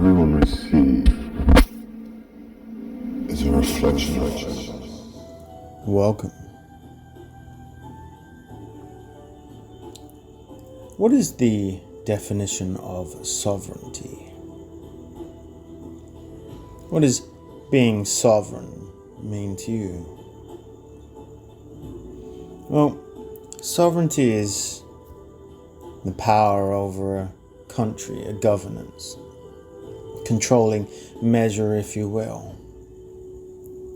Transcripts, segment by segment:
everyone receive is a reflection of us. Welcome. What is the definition of sovereignty? What does being sovereign mean to you? Well, sovereignty is the power over a country, a governance, controlling measure, if you will.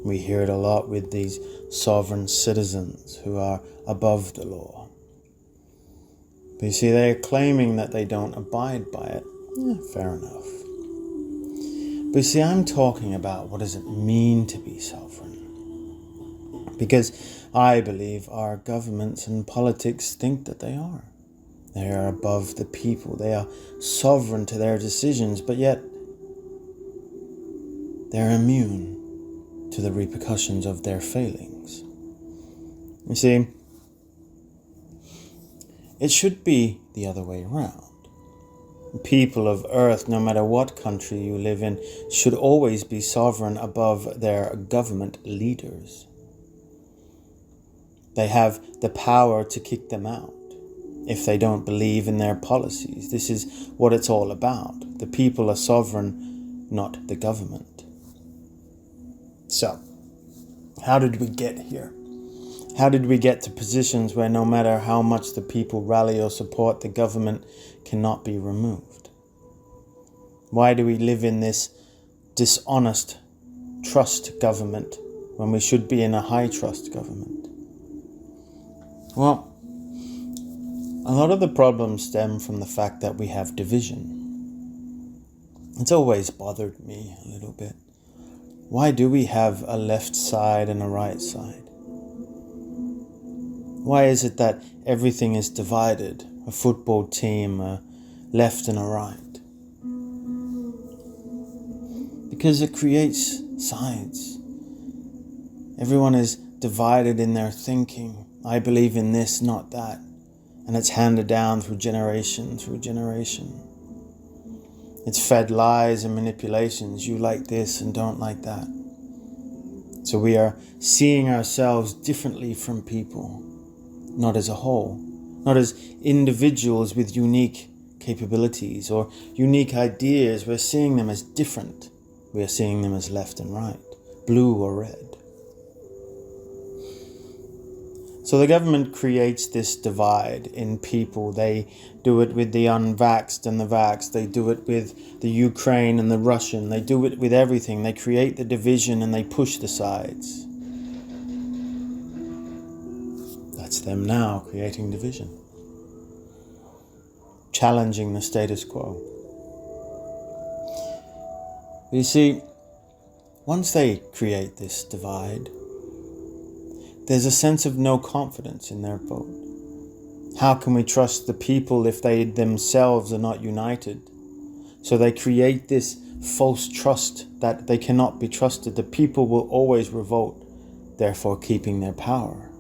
We hear it a lot with these sovereign citizens who are above the law. But you see, they are claiming that they don't abide by it. Fair enough. But you see, I'm talking about what does it mean to be sovereign? Because I believe our governments and politics think that they are. They are above the people. They are sovereign to their decisions, but yet they're immune to the repercussions of their failings. You see, it should be the other way around. People of Earth, no matter what country you live in, should always be sovereign above their government leaders. They have the power to kick them out if they don't believe in their policies. This is what it's all about. The people are sovereign, not the government. So, how did we get here? How did we get to positions where no matter how much the people rally or support, the government cannot be removed? Why do we live in this dishonest trust government when we should be in a high trust government? Well, a lot of the problems stem from the fact that we have division. It's always bothered me a little bit. Why do we have a left side and a right side? Why is it that everything is divided? A football team, a left and a right? Because it creates sides. Everyone is divided in their thinking. I believe in this, not that. And it's handed down through generation through generation. It's fed lies and manipulations. You like this and don't like that. So we are seeing ourselves differently from people. Not as a whole, not as individuals with unique capabilities or unique ideas. We're seeing them as different. We are seeing them as left and right, blue or red. So the government creates this divide in people. They do it with the unvaxxed and the vaxxed. They do it with the Ukraine and the Russian. They do it with everything. They create the division and they push the sides. That's them now, creating division, challenging the status quo. You see, once they create this divide, there's a sense of no confidence in their vote. How can we trust the people if they themselves are not united? So they create this false trust that they cannot be trusted. The people will always revolt, therefore keeping their power.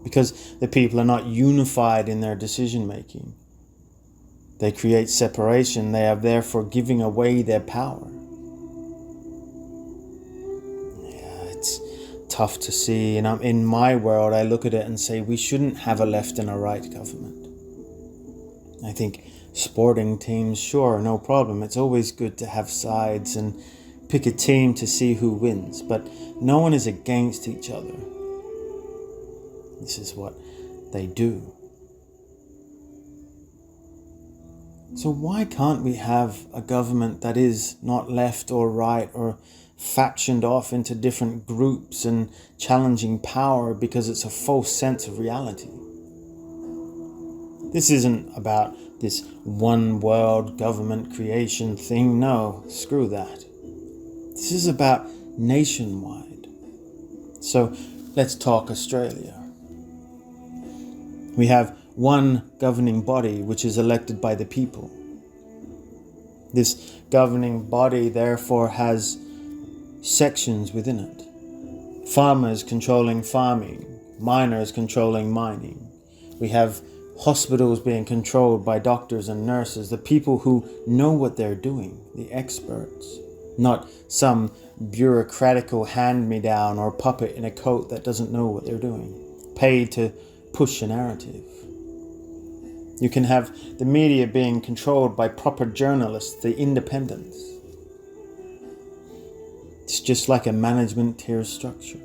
Because the people are not unified in their decision making. They create separation. They are therefore giving away their power. Yeah, it's tough to see. And in my world, I look at it and say we shouldn't have a left and a right government. I think sporting teams, sure, no problem. It's always good to have sides and pick a team to see who wins. But no one is against each other. This is what they do. So why can't we have a government that is not left or right or factioned off into different groups and challenging power because it's a false sense of reality? This isn't about this one world government creation thing. No, screw that. This is about nationwide. So let's talk Australia. We have one governing body which is elected by the people. This governing body therefore has sections within it. Farmers controlling farming, miners controlling mining. We have Hospitals being controlled by doctors and nurses, the people who know what they're doing, the experts, not some bureaucratical hand-me-down or puppet in a coat that doesn't know what they're doing, paid to push a narrative. You can have the media being controlled by proper journalists, the independents. It's just like a management tier structure.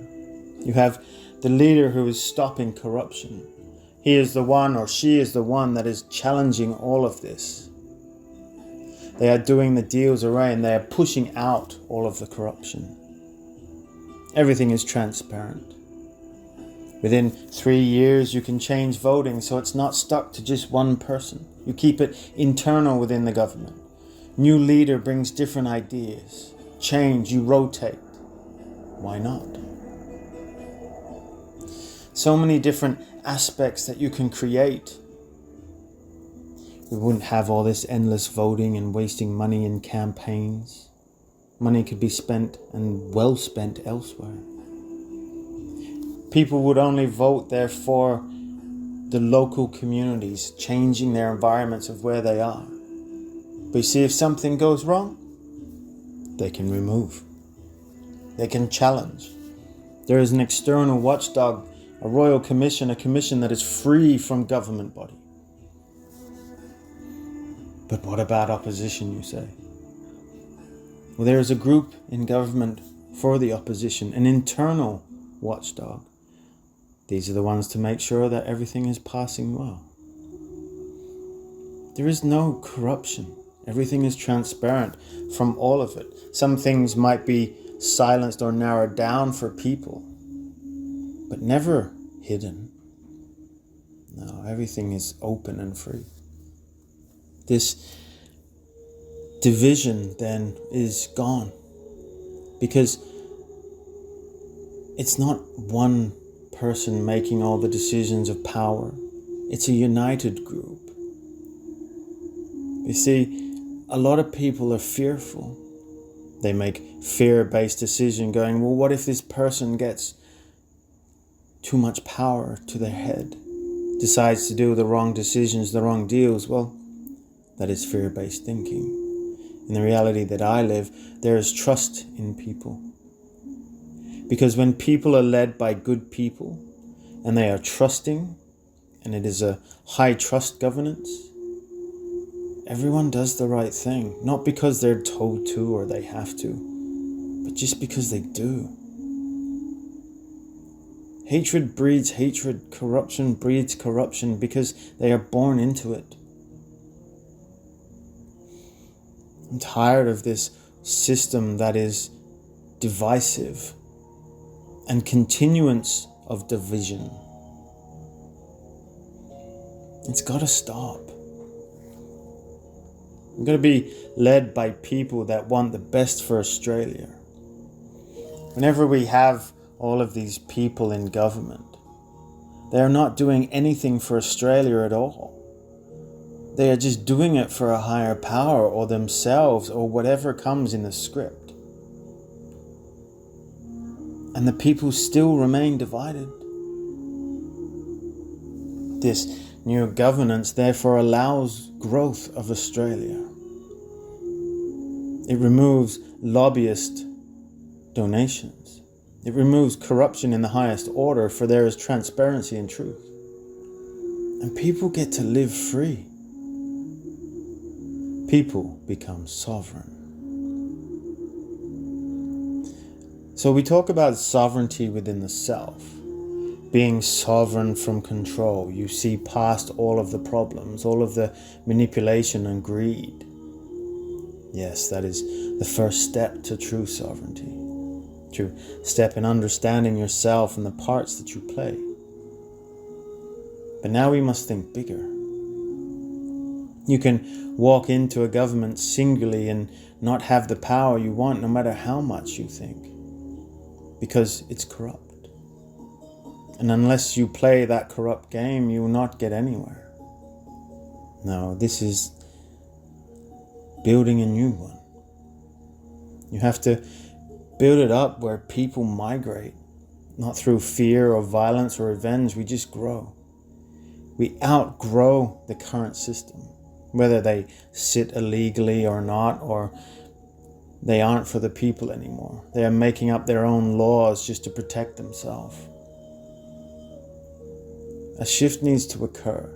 You have the leader who is stopping corruption. He is the one, or she is the one, that is challenging all of this. They are doing the deals array and they are pushing out all of the corruption. Everything is transparent. Within 3 years, you can change voting so it's not stuck to just one person. You keep it internal within the government. New leader brings different ideas. Change, you rotate. Why not? So many different aspects that you can create. We wouldn't have all this endless voting and wasting money in campaigns. Money could be spent and well spent elsewhere. People would only vote there for the local communities, changing their environments of where they are. But you see, if something goes wrong, they can remove. They can challenge. There is an external watchdog, a royal commission, a commission that is free from government body. But what about opposition, you say? Well, there is a group in government for the opposition, an internal watchdog. These are the ones to make sure that everything is passing well. There is no corruption. Everything is transparent from all of it. Some things might be silenced or narrowed down for people, but never hidden. No, everything is open and free. This division then is gone, because it's not one person making all the decisions of power. It's a united group. You see, a lot of people are fearful. They make fear-based decision going, well, what if this person gets too much power to their head, decides to do the wrong decisions, the wrong deals? Well, that is fear-based thinking. In the reality that I live, there is trust in people. Because when people are led by good people and they are trusting, and it is a high trust governance, everyone does the right thing. Not because they're told to or they have to, but just because they do. Hatred breeds hatred. Corruption breeds corruption because they are born into it. I'm tired of this system that is divisive and continuance of division. It's got to stop. We're going to be led by people that want the best for Australia. Whenever we have all of these people in government, they are not doing anything for Australia at all. They are just doing it for a higher power or themselves or whatever comes in the script. And the people still remain divided. This new governance therefore allows growth of Australia. It removes lobbyist donations. It removes corruption in the highest order, for there is transparency and truth. And people get to live free. People become sovereign. So we talk about sovereignty within the self, being sovereign from control. You see past all of the problems, all of the manipulation and greed. Yes, that is the first step to true sovereignty. True step in understanding yourself and the parts that you play. But now we must think bigger. You can walk into a government singularly and not have the power you want, no matter how much you think, because it's corrupt. And unless you play that corrupt game, you will not get anywhere. No, this is building a new one. You have to build it up where people migrate, not through fear or violence or revenge. We just grow. We outgrow the current system, whether they sit illegally or not, or they aren't for the people anymore. They are making up their own laws just to protect themselves. A shift needs to occur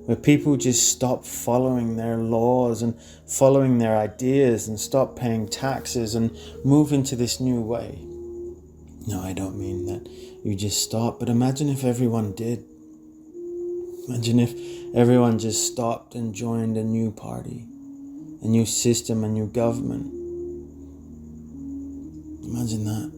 where people just stop following their laws and following their ideas and stop paying taxes and move into this new way. No, I don't mean that you just stop, but imagine if everyone did. Imagine if everyone just stopped and joined a new party, a new system, a new government. Imagine that.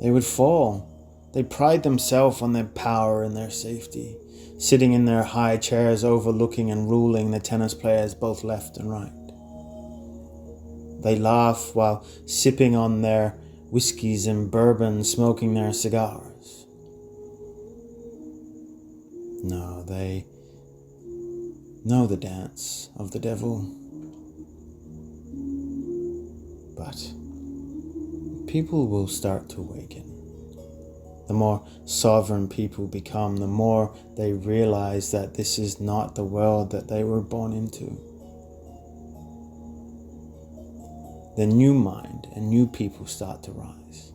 They would fall. They pride themselves on their power and their safety, sitting in their high chairs overlooking and ruling the tennis players both left and right. They laugh while sipping on their whiskies and bourbon, smoking their cigars. No, they know the dance of the devil. But people will start to awaken. The more sovereign people become, the more they realize that this is not the world that they were born into. The new mind and new people start to rise.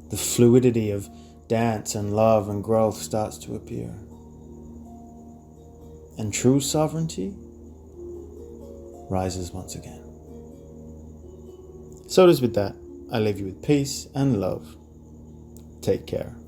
The fluidity of dance and love and growth starts to appear. And true sovereignty rises once again. So it is with that, I leave you with peace and love. Take care.